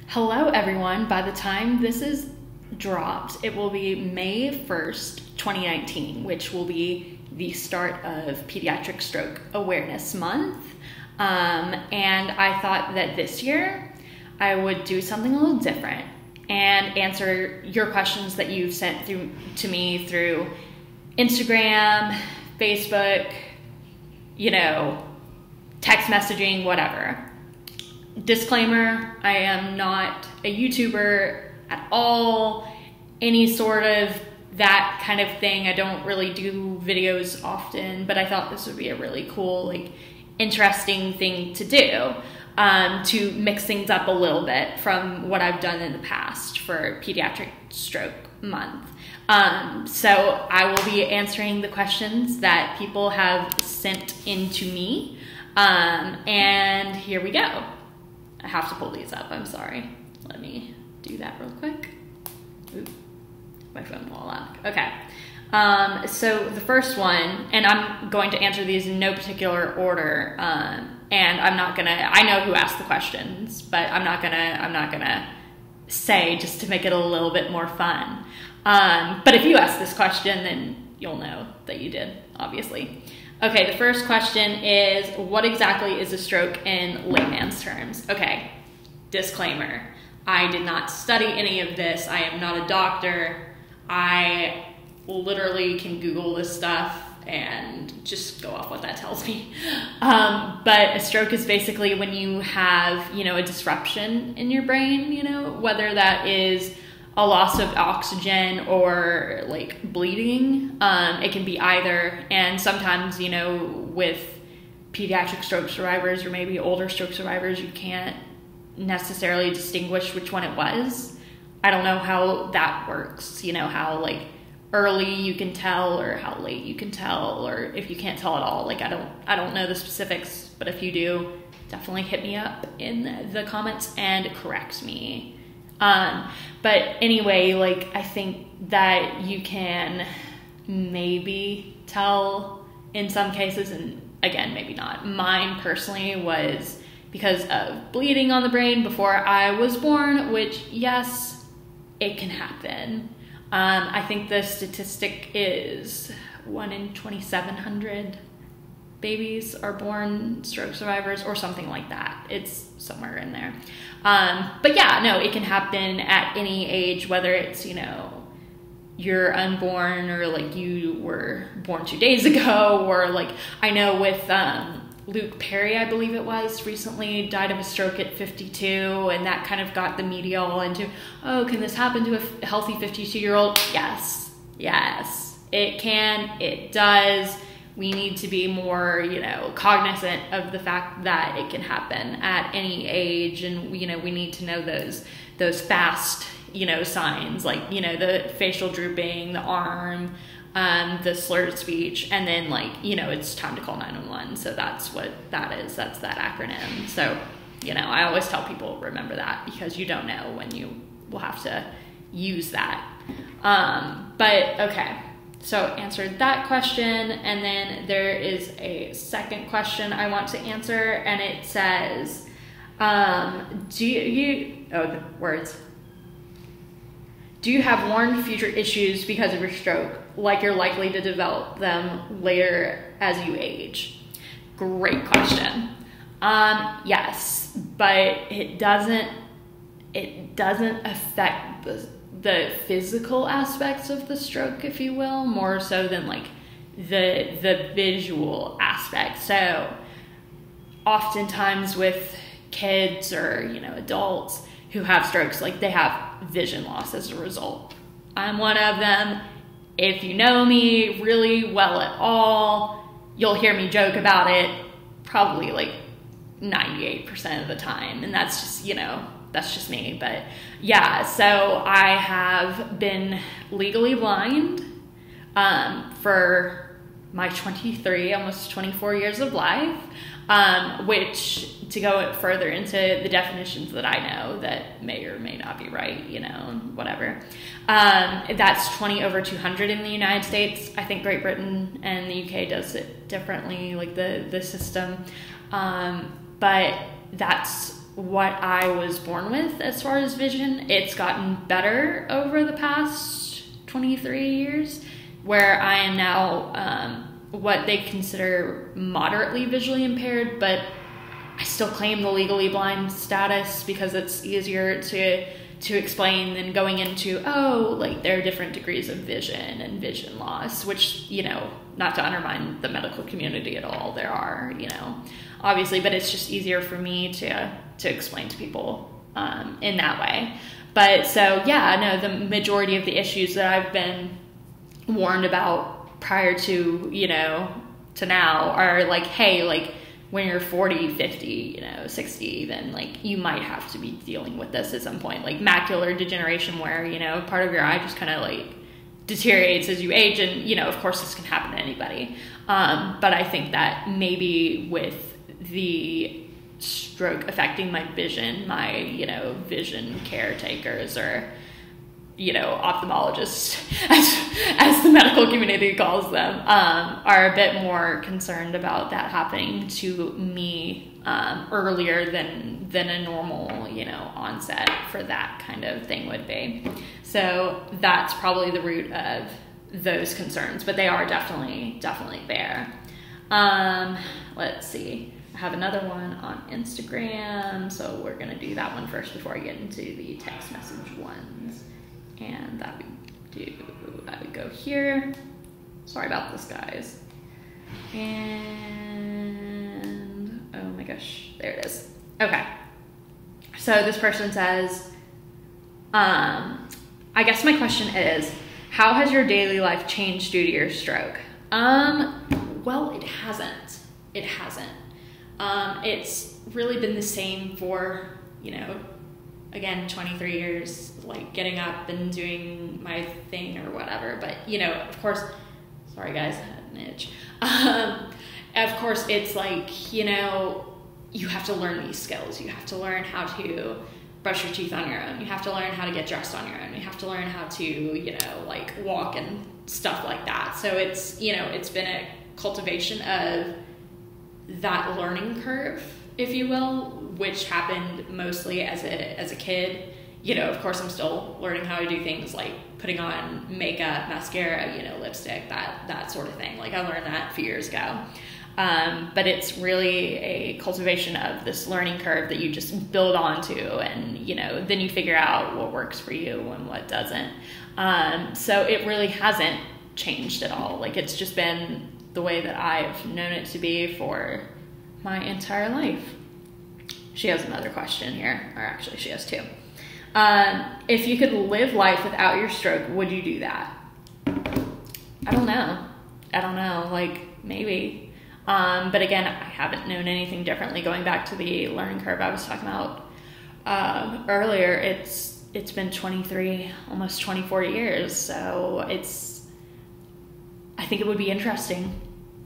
Hello everyone. By the time this is dropped, it will be May 1st, 2019, which will be the start of Pediatric Stroke Awareness Month. And I thought that this year I would do something a little different and answer your questions that you've sent through to me through Instagram, Facebook, text messaging, whatever. Disclaimer, I am not a YouTuber at all, any sort of that kind of thing. I don't really do videos often, but I thought this would be a really cool, interesting thing to do, to mix things up a little bit from what I've done in the past for Pediatric Stroke Month. So I will be answering the questions that people have sent in to me, and here we go. I have to pull these up, I'm sorry. Let me do that real quick. Ooh, my phone will lock. Okay. So the first one, and I'm going to answer these in no particular order, and I know who asked the questions, but I'm not gonna say just to make it a little bit more fun. But if you ask this question, then you'll know that you did, obviously. Okay, the first question is, what exactly is a stroke in layman's terms? Okay, disclaimer. I did not study any of this. I am not a doctor. I literally can Google this stuff and just go off what that tells me. But a stroke is basically when you have, a disruption in your brain, whether that is a loss of oxygen or bleeding. It can be either. And sometimes, with pediatric stroke survivors or maybe older stroke survivors, you can't necessarily distinguish which one it was. I don't know how that works, how early you can tell or how late you can tell, or if you can't tell at all. I don't know the specifics, but if you do, definitely hit me up in the comments and correct me. But anyway, I think that you can maybe tell in some cases, and again, maybe not. Mine personally was because of bleeding on the brain before I was born, which, yes, it can happen. I think the statistic is 1 in 2,700 babies are born stroke survivors or something like that. It's somewhere in there. But yeah, no, it can happen at any age, whether it's, you're unborn or you were born 2 days ago, or I know with Luke Perry, I believe it was, recently died of a stroke at 52, and that kind of got the media all into, oh, can this happen to a healthy 52-year-old? Yes, it can, it does. We need to be more, cognizant of the fact that it can happen at any age, and we need to know those fast, signs, the facial drooping, the arm, the slurred speech, and then it's time to call 911. So that's what that is. That's that acronym. So, I always tell people, remember that, because you don't know when you will have to use that. But okay. So answered that question, and then there is a second question I want to answer, and it says, do you have warned future issues because of your stroke, like you're likely to develop them later as you age? Great question. Yes, but it doesn't affect the physical aspects of the stroke, if you will, more so than the visual aspect. So oftentimes with kids or adults who have strokes, they have vision loss as a result. I'm one of them. If you know me really well at all, you'll hear me joke about it probably 98% of the time, and that's just that's just me. But yeah, so I have been legally blind for my 23, almost 24 years of life, which, to go further into the definitions that I know that may or may not be right, whatever, that's 20 over 200 in the United States. I think Great Britain and the UK does it differently, the system, but that's what I was born with as far as vision. It's gotten better over the past 23 years, where I am now what they consider moderately visually impaired, but I still claim the legally blind status because it's easier to explain than going into, like there are different degrees of vision and vision loss, which, not to undermine the medical community at all, there are, obviously, but it's just easier for me to explain to people in that way. But so, yeah, no, the majority of the issues that I've been warned about prior to, to now are like, hey, like when you're 40, 50, 60, then like you might have to be dealing with this at some point, like macular degeneration where, part of your eye just kind of like deteriorates as you age. And, of course this can happen to anybody. But I think that maybe with the stroke affecting my vision, my, vision caretakers or, ophthalmologists, as the medical community calls them, are a bit more concerned about that happening to me earlier than a normal, onset for that kind of thing would be. So that's probably the root of those concerns, but they are definitely there. Let's see. I have another one on Instagram, so we're gonna do that one first before I get into the text message ones. And I would go here. Sorry about this, guys. And oh my gosh, there it is. Okay. So this person says, I guess my question is, how has your daily life changed due to your stroke? Well, it hasn't. It's really been the same for, again, 23 years, like getting up and doing my thing or whatever. But, of course, sorry guys, I had an itch. Of course, it's like, you have to learn these skills. You have to learn how to brush your teeth on your own. You have to learn how to get dressed on your own. You have to learn how to, like walk and stuff like that. So it's, it's been a cultivation of that learning curve, if you will, which happened mostly as a kid. Of course, I'm still learning how to do things like putting on makeup, mascara, lipstick, that sort of thing. Like I learned that a few years ago. But it's really a cultivation of this learning curve that you just build onto, and, then you figure out what works for you and what doesn't. So it really hasn't changed at all. Like it's just been the way that I've known it to be for my entire life. She has another question here, or actually she has two. If you could live life without your stroke, would you do that? I don't know, like maybe. But again, I haven't known anything differently. Going back to the learning curve I was talking about earlier, it's been 23, almost 24 years. So I think it would be interesting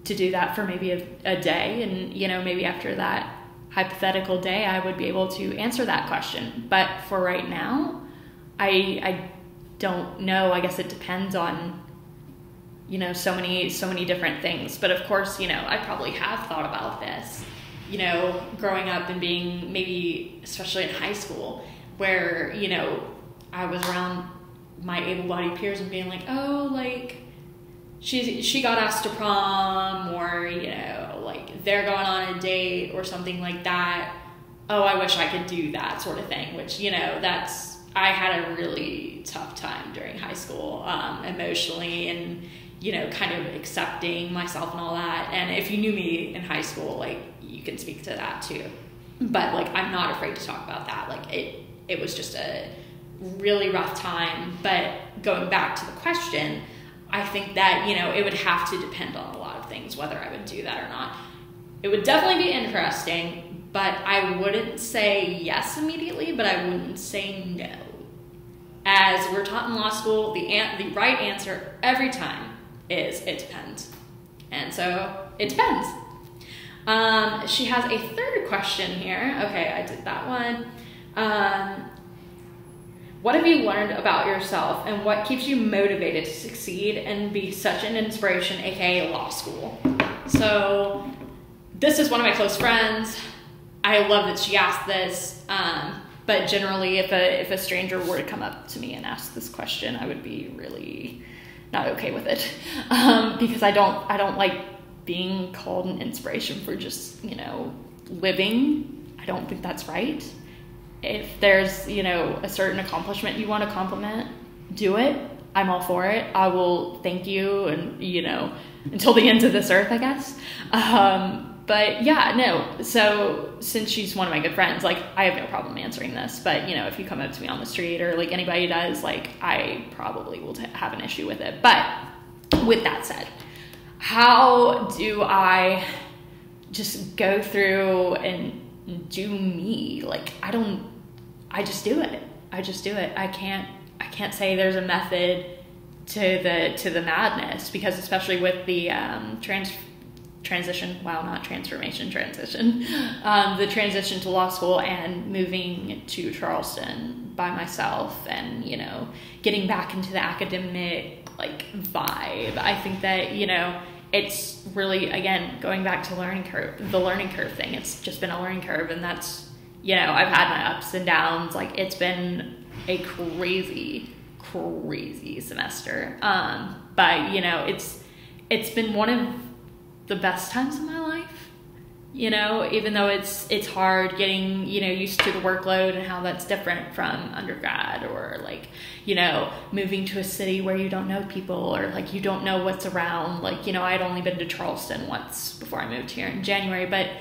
to do that for maybe a day. And, maybe after that hypothetical day, I would be able to answer that question. But for right now, I don't know. I guess it depends on, so many different things. But of course, I probably have thought about this, growing up and being maybe, especially in high school, where, I was around my able-bodied peers and being like, oh, like, she got asked to prom, or, like they're going on a date or something like that. Oh, I wish I could do that sort of thing, which, I had a really tough time during high school, emotionally, and, kind of accepting myself and all that. And if you knew me in high school, like you can speak to that too. But like, I'm not afraid to talk about that. Like it was just a really rough time. But going back to the question, I think that, it would have to depend on a lot of things, whether I would do that or not. It would definitely be interesting, but I wouldn't say yes immediately, but I wouldn't say no. As we're taught in law school, the right answer every time is it depends. And so it depends. She has a third question here. Okay, I did that one. What have you learned about yourself, and what keeps you motivated to succeed and be such an inspiration, aka law school? So this is one of my close friends. I love that she asked this. But generally, if a stranger were to come up to me and ask this question, I would be really not okay with it, because I don't like being called an inspiration for just, you know, living. I don't think that's right. If there's, you know, a certain accomplishment you want to compliment, do it. I'm all for it. I will thank you, and, you know, until the ends of this earth, I guess. But yeah, no. So since she's one of my good friends, like, I have no problem answering this. But, you know, if you come up to me on the street, or like anybody does, like, I probably will have an issue with it. But with that said, how do I just go through and do me? Like, I just do it. I can't say there's a method to the madness, because especially with the transition, the transition to law school and moving to Charleston by myself, and, you know, getting back into the academic, like, vibe. I think that, you know, it's really, again, going back to the learning curve thing. It's just been a learning curve, and that's, you know, I've had my ups and downs. Like, it's been a crazy semester. But, you know, it's been one of the best times of my life, you know, even though it's hard getting, you know, used to the workload and how that's different from undergrad, or, like, you know, moving to a city where you don't know people, or, like, you don't know what's around. Like, you know, I'd only been to Charleston once before I moved here in January. But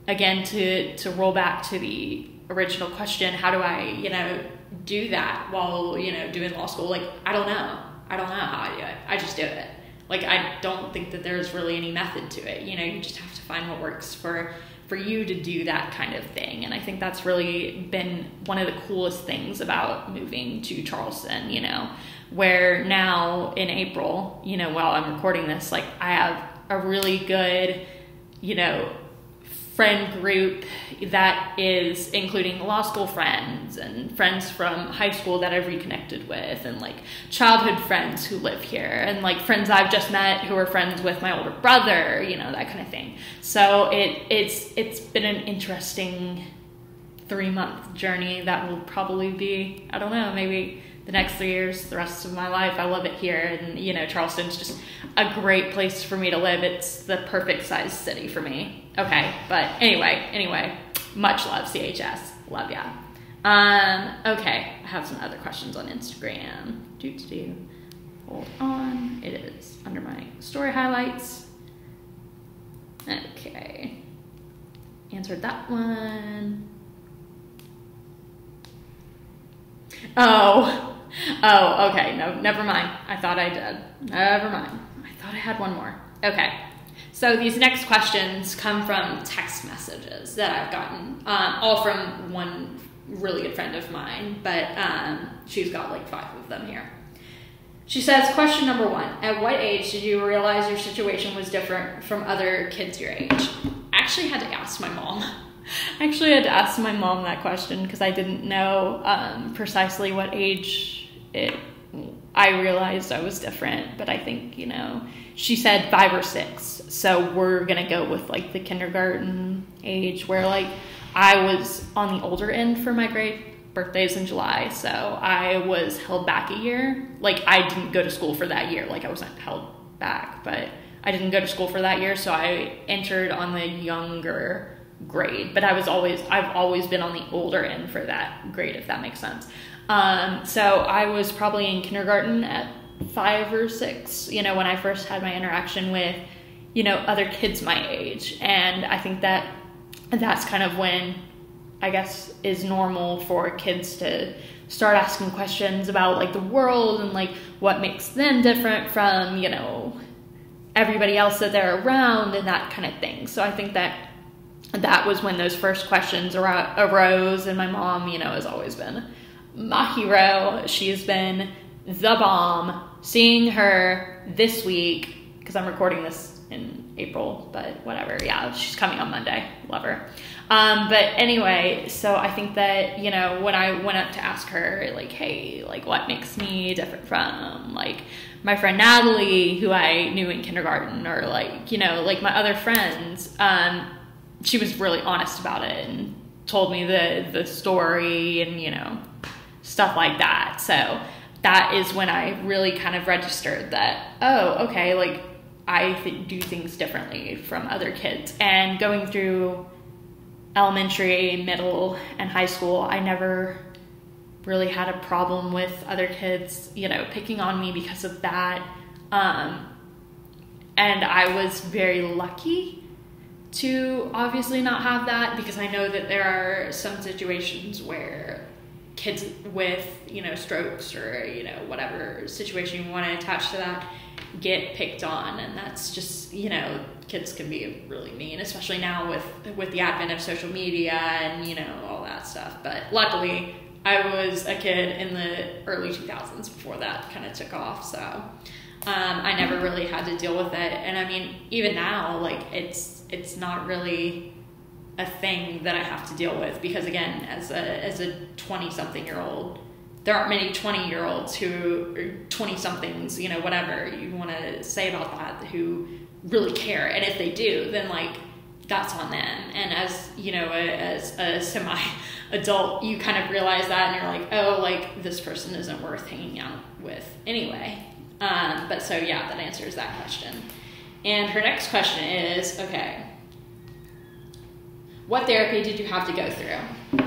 again, to roll back to the original question, how do I, you know, do that while, you know, doing law school? Like, I don't know how I do it. I just do it. Like, I don't think that there's really any method to it. You know, you just have to find what works for you to do that kind of thing. And I think that's really been one of the coolest things about moving to Charleston, you know, where now in April, you know, while I'm recording this, like, I have a really good, you know, friend group that is including law school friends and friends from high school that I've reconnected with, and, like, childhood friends who live here, and, like, friends I've just met who are friends with my older brother, you know, that kind of thing. So it's been an interesting 3-month journey that will probably be, I don't know, maybe the next 3 years, the rest of my life. I love it here, and, you know, Charleston's just a great place for me to live. It's the perfect size city for me. Okay, but anyway, much love, CHS. Love ya. Okay, I have some other questions on Instagram. Hold on. It is under my story highlights. Okay. Answered that one. Oh, okay. No, never mind. I thought I did. Never mind. I thought I had one more. Okay. So these next questions come from text messages that I've gotten, all from one really good friend of mine, but she's got like 5 of them here. She says, question number 1, at what age did you realize your situation was different from other kids your age? I actually had to ask my mom. That question, because I didn't know precisely what age I realized I was different, but I think, you know, she said 5 or 6. So we're going to go with like the kindergarten age, where like I was on the older end for my grade. Birthday's in July, so I was held back a year. Like, I didn't go to school for that year. Like, I wasn't held back, but I didn't go to school for that year, so I entered on the younger grade. But I've always been on the older end for that grade, if that makes sense. So I was probably in kindergarten at 5 or 6, you know, when I first had my interaction with, you know, other kids my age. And I think that that's kind of when, I guess, is normal for kids to start asking questions about like the world and like what makes them different from, you know, everybody else that they're around and that kind of thing. So I think that was when those first questions arose. And my mom, you know, has always been my hero. She has been the bomb. Seeing her this week, because I'm recording this in April, but whatever. Yeah, she's coming on Monday. Love her. But anyway, so I think that, you know, when I went up to ask her, like, hey, like, what makes me different from, like, my friend Natalie, who I knew in kindergarten, or, like, you know, like, my other friends, she was really honest about it and told me the story and, you know, stuff like that. So that is when I really kind of registered that, oh, okay, like I do things differently from other kids. And going through elementary, middle, and high school, I never really had a problem with other kids, you know, picking on me because of that. And I was very lucky to obviously not have that, because I know that there are some situations where kids with, you know, strokes or, you know, whatever situation you want to attach to that get picked on. And that's just, you know, kids can be really mean, especially now with the advent of social media and, you know, all that stuff. But luckily I was a kid in the early 2000s before that kind of took off. So I never really had to deal with it. And I mean, even now, like it's not really a thing that I have to deal with, because again, as a 20-something-year-old, there aren't many 20-year-olds who, or 20-somethings, you know, whatever you want to say about that, who really care. And if they do, then like that's on them. And as, you know, as a semi-adult, you kind of realize that and you're like, oh, like this person isn't worth hanging out with anyway. But so yeah, that answers that question. And her next question is, okay, what therapy did you have to go through?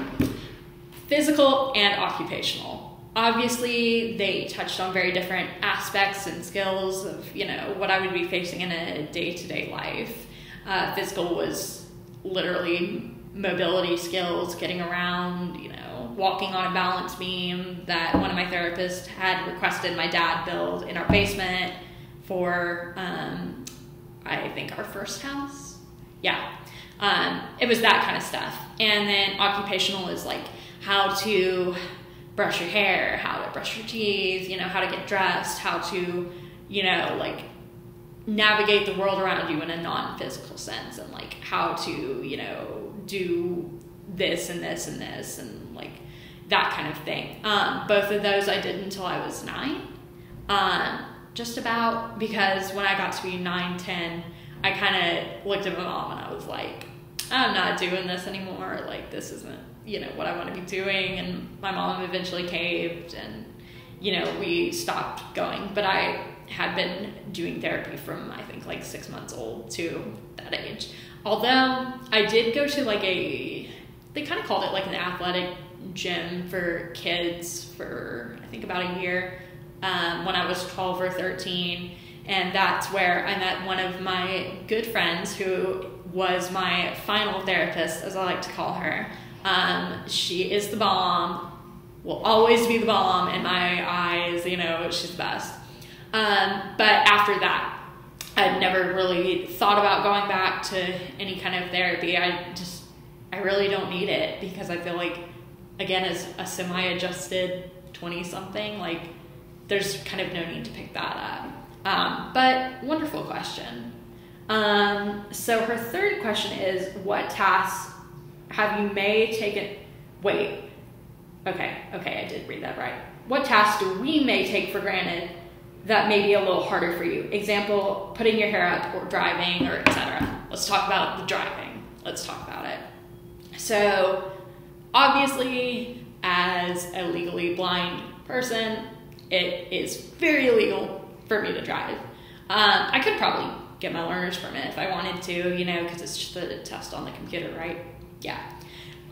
Physical and occupational. Obviously, they touched on very different aspects and skills of, you know, what I would be facing in a day-to-day life. Physical was literally mobility skills, getting around, you know, walking on a balance beam that one of my therapists had requested my dad build in our basement for, I think, our first house. Yeah. It was that kind of stuff. And then occupational is like how to brush your hair, how to brush your teeth, you know, how to get dressed, how to, you know, like navigate the world around you in a non-physical sense, and like how to, you know, do this and this and this and like that kind of thing. Both of those I did until I was 9. Just about, because when I got to be 9, 10, I kind of looked at my mom and I was like, I'm not doing this anymore. Like, this isn't, you know, what I want to be doing. And my mom eventually caved and, you know, we stopped going. But I had been doing therapy from, I think, like 6 months old to that age. Although I did go to like they kind of called it like an athletic gym for kids for, I think, about a year when I was 12 or 13. And that's where I met one of my good friends who was my final therapist, as I like to call her. She is the bomb, will always be the bomb in my eyes, you know, she's the best. But after that, I'd never really thought about going back to any kind of therapy. I really don't need it, because I feel like, again, as a semi-adjusted 20-something, like there's kind of no need to pick that up. But wonderful question. So her third question is, what tasks have you taken, wait, okay, I did read that right. What tasks do we may take for granted that may be a little harder for you? Example, putting your hair up or driving or etc. Let's talk about the driving. Let's talk about it. So obviously, as a legally blind person, it is very illegal for me to drive. I could probably get my learner's permit if I wanted to, you know, because it's just a test on the computer, right? Yeah,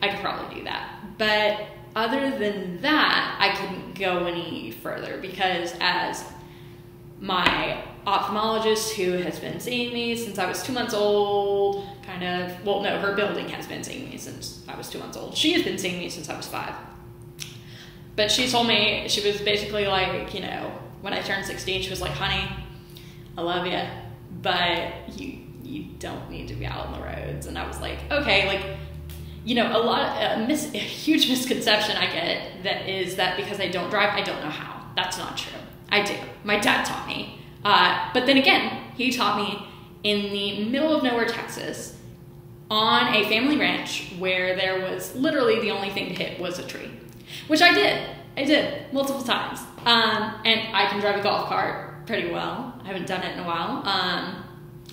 I could probably do that. But other than that, I couldn't go any further, because as my ophthalmologist, who has been seeing me since I was 2 months old, her building has been seeing me since I was 2 months old. She has been seeing me since I was 5. But she told me, she was basically like, you know, when I turned 16, she was like, honey, I love you, but you don't need to be out on the roads. And I was like, okay, like, you know, a huge misconception I get that is that because I don't drive, I don't know how. That's not true. I do. My dad taught me. But then again, he taught me in the middle of nowhere, Texas, on a family ranch where there was literally the only thing to hit was a tree, which I did. I did multiple times. And I can drive a golf cart pretty well. I haven't done it in a while.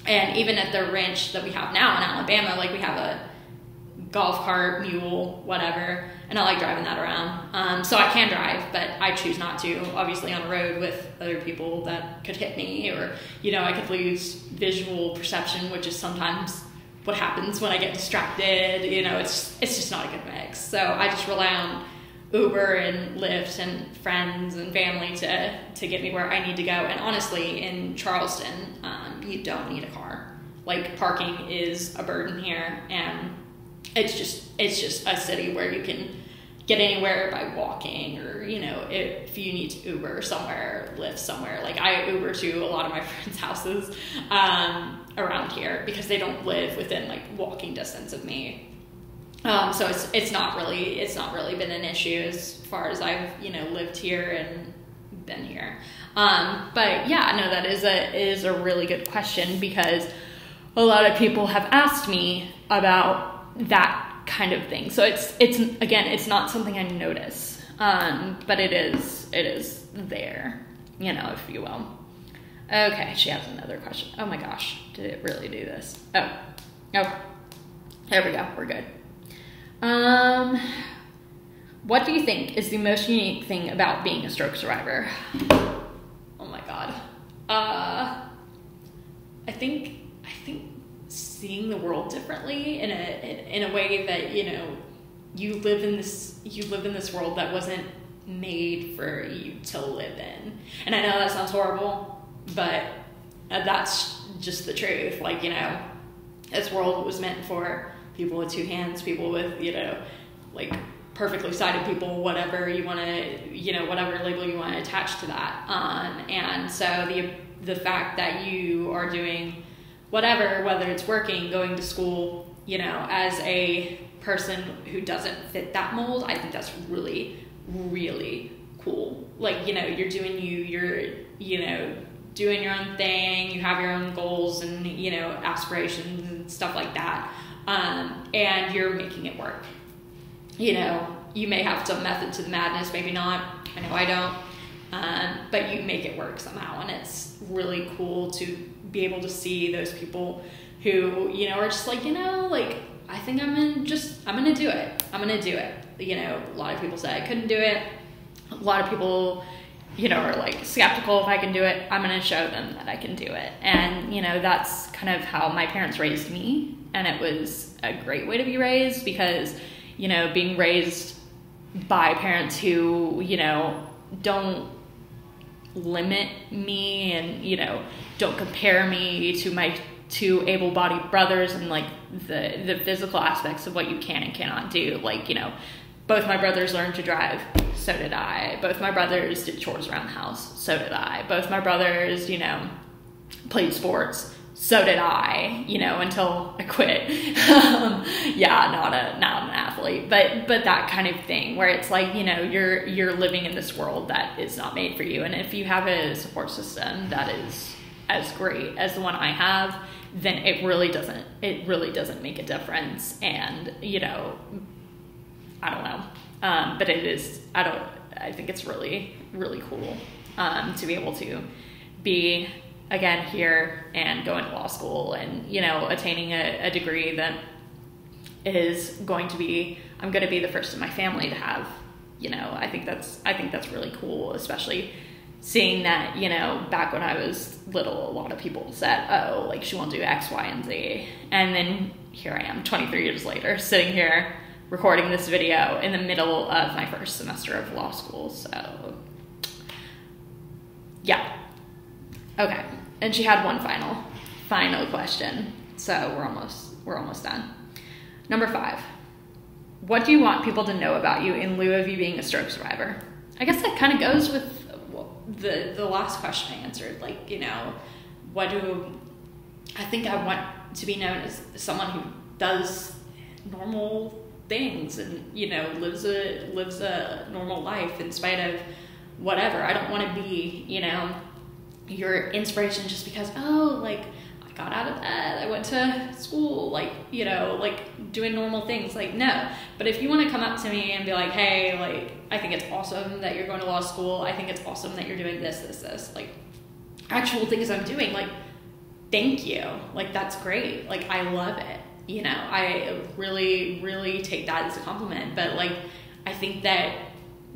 And even at the ranch that we have now in Alabama, like we have a golf cart, mule, whatever, and I like driving that around. So I can drive, but I choose not to, obviously on a road with other people that could hit me, or, you know, I could lose visual perception, which is sometimes what happens when I get distracted. You know, it's just not a good mix. So I just rely on Uber and Lyft and friends and family to get me where I need to go. And honestly, in Charleston, you don't need a car. Like, parking is a burden here, and it's just a city where you can get anywhere by walking, or, you know, if you need to Uber somewhere, Lyft somewhere. Like, I Uber to a lot of my friends' houses around here because they don't live within like walking distance of me. So it's not really been an issue as far as I've, you know, lived here and been here. But yeah, no, that is a really good question, because a lot of people have asked me about that kind of thing. So it's again, it's not something I notice, but it is there, you know, if you will. Okay, she has another question. Oh my gosh, did it really do this? Oh, there we go, we're good. What do you think is the most unique thing about being a stroke survivor? Oh my God. I think seeing the world differently in a way that, you know, you live in this world that wasn't made for you to live in. And I know that sounds horrible, but that's just the truth. Like, you know, this world was meant for people with two hands, people with, you know, like perfectly sighted people, whatever you want to, you know, whatever label you want to attach to that. And so the fact that you are doing whatever, whether it's working, going to school, you know, as a person who doesn't fit that mold, I think that's really, really cool. Like, you know, you're doing you're, you know, doing your own thing, you have your own goals and, you know, aspirations and stuff like that. And you're making it work. You know, you may have some method to the madness, maybe not. I know I don't. But you make it work somehow. And it's really cool to be able to see those people who, you know, are just like, you know, like, I think I'm gonna do it. I'm gonna do it. You know, a lot of people say I couldn't do it. A lot of people, you know, are like skeptical if I can do it. I'm gonna show them that I can do it. And, you know, that's kind of how my parents raised me. And it was a great way to be raised, because, you know, being raised by parents who, you know, don't limit me and, you know, don't compare me to my two able-bodied brothers and like the physical aspects of what you can and cannot do. Like, you know, both my brothers learned to drive, so did I. Both my brothers did chores around the house, so did I. Both my brothers, you know, played sports, so did I, you know, until I quit. Yeah, not an athlete, but that kind of thing where it's like, you know, you're living in this world that is not made for you. And if you have a support system that is as great as the one I have, then it really doesn't make a difference. And, you know, I don't know. But I think it's really, really cool, to be able to be, again, here and going to law school and, you know, attaining a degree that is going to be, I'm going to be the first in my family to have, you know. I think that's really cool, especially seeing that, you know, back when I was little, a lot of people said, oh, like, she won't do X, Y, and Z. And then here I am 23 years later, sitting here recording this video in the middle of my first semester of law school. So yeah. Okay. And she had one final question. So we're almost done. Number 5. What do you want people to know about you in lieu of you being a stroke survivor? I guess that kind of goes with the last question I answered. Like, you know, I think I want to be known as someone who does normal things and, you know, lives a normal life in spite of whatever. I don't want to be, you know, your inspiration just because, oh, like, I got out of bed, I went to school, like, you know, like doing normal things. Like, no. But if you want to come up to me and be like, hey, like, I think it's awesome that you're going to law school, I think it's awesome that you're doing this, like, actual things I'm doing, like, thank you. Like, that's great. Like, I love it. You know, I really, really take that as a compliment. But like, I think that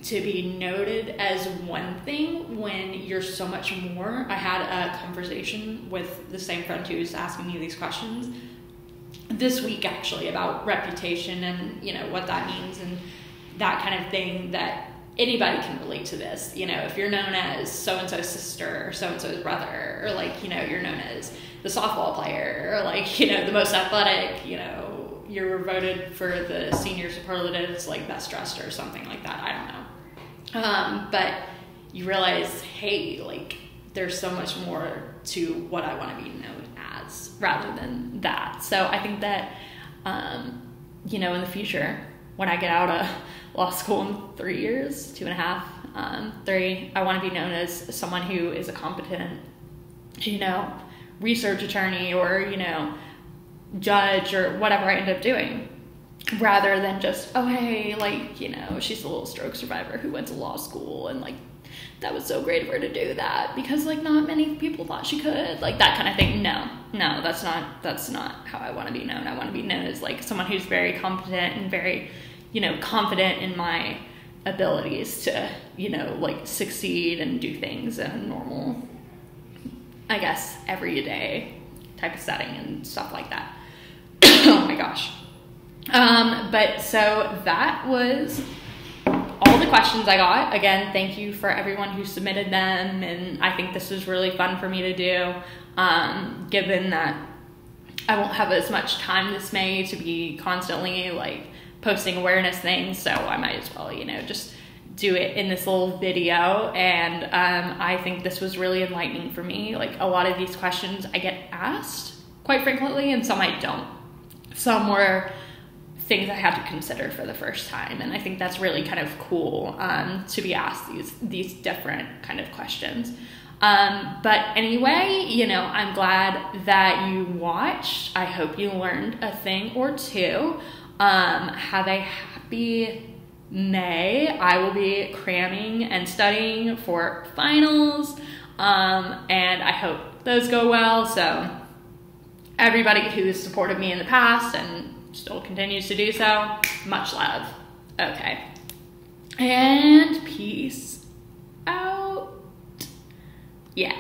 to be noted as one thing when you're so much more. I had a conversation with the same friend who's asking me these questions this week, actually, about reputation and, you know, what that means and that kind of thing, that anybody can relate to this. You know, if you're known as so-and-so's sister or so-and-so's brother, or like, you know, you're known as the softball player, or like, you know, the most athletic, you know, you're voted for the senior superlatives, like best dressed or something like that. I don't know. But you realize, hey, like, there's so much more to what I want to be known as rather than that. So I think that, you know, in the future, when I get out of law school in 3 years, 2.5, 3, I want to be known as someone who is a competent, you know, research attorney, or, you know, judge, or whatever I end up doing, rather than just, oh, hey, like, you know, she's a little stroke survivor who went to law school, and like, that was so great of her to do that because like not many people thought she could, like that kind of thing. No, that's not how I want to be known. I want to be known as like someone who's very competent and very, you know, confident in my abilities to, you know, like succeed and do things in a normal, I guess, everyday type of setting and stuff like that. Oh my gosh. But so that was all the questions I got. Again, thank you for everyone who submitted them, and I think this was really fun for me to do, given that I won't have as much time this May to be constantly like posting awareness things, so I might as well, you know, just do it in this little video. And I think this was really enlightening for me. Like, a lot of these questions I get asked quite frequently, and some I don't. Some were things I had to consider for the first time, and I think that's really kind of cool, to be asked these different kind of questions. But anyway, you know, I'm glad that you watched. I hope you learned a thing or two. Have a happy May. I will be cramming and studying for finals, and I hope those go well. So everybody who's supported me in the past and still continues to do so, much love. Okay. And peace out. Yeah.